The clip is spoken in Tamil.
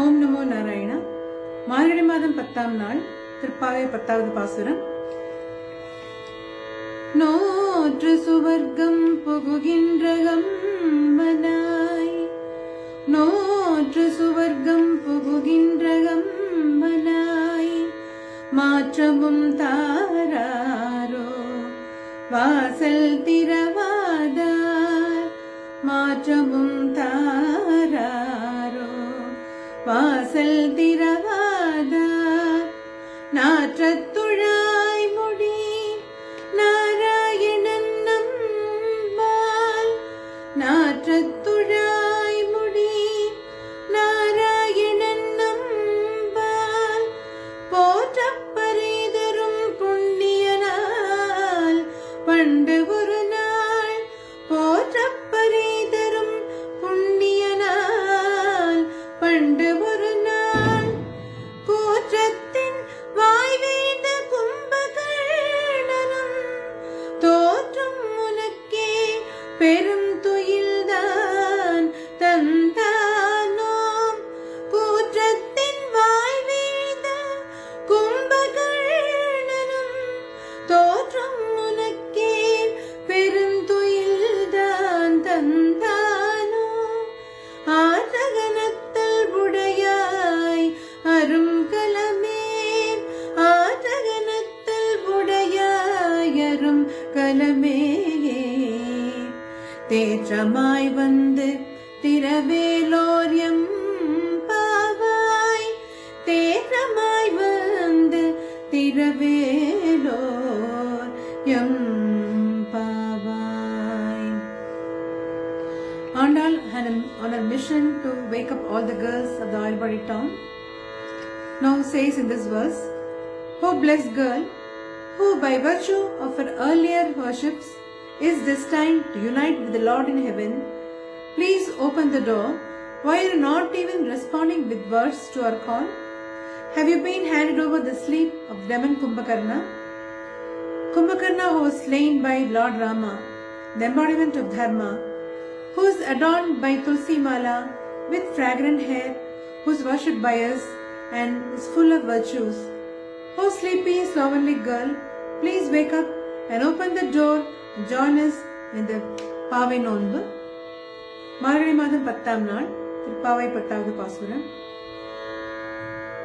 ஓம் நமோ நாராயணா. மார்கழி மாதம் 10ஆம் நாள் திருப்பாவை 10வது பாசுரம். நோற்று சுவர்க்கம் புகுகின்றகம் வனாய், நோற்று சுவர்க்கம் புகுகின்றகம் வனாய், மாற்றமும் தாராரோ வாசல் திறவாதார், மாற்றமும் தாராரோ வாசல் திறவாதார், நாற்றத்துழாய் முடி நாராயணன் நம்பால், நாற்றத்துழாய் முடி நாராயணன் நம்பால், போற்றப் பரிதரும் புண்ணியனால் பண்டு ஒரு நாள், போற்றப் பரிதரும் புண்ணியனால் பண்டு ஒரு நாள், கூற்றத்தின் வாய்வேந்த கும்பகர்ணனும் தோற்றும் உனக்கே பெரும் துயில்தான் தந்தானோம், கூற்றத்தின் வாய்வேந்த கும்பகர்ணனும் தோற்றும் உனக்கே பெரும் துயில்தான் தந்தானோ, ஆற்றகனத்தல் உடையாய் அரும் கலமே, ஆற்றகனத்தல் உடையாய் அரும் கலமே, தேற்றமாய் வந்து திரவேலோர்யம் பாவாய், தேற்றமாய் வந்து திரவேலோர் எம் பாவாய். Andal had on a mission to wake up all the girls of the Oilbody town. Now says in this verse, "O blessed girl, who by virtue of her earlier worships is destined to unite with the Lord in heaven, please open the door. Why are you not even responding with words to our call? Have you been handed over the sleep of demon Kumbhakarna? Kumbhakarna, who was slain by Lord Rama, the embodiment of Dharma, who is adorned by Tulsi Mala with fragrant hair, who is worshipped by us and is full of virtues. O sleepy, slovenly girl, please wake up and open the door and join us in the Pavai Nonbu." மார்கழி மாதம் 10ஆம் நாள் திருப்பாவை 10வது பாசுரம்.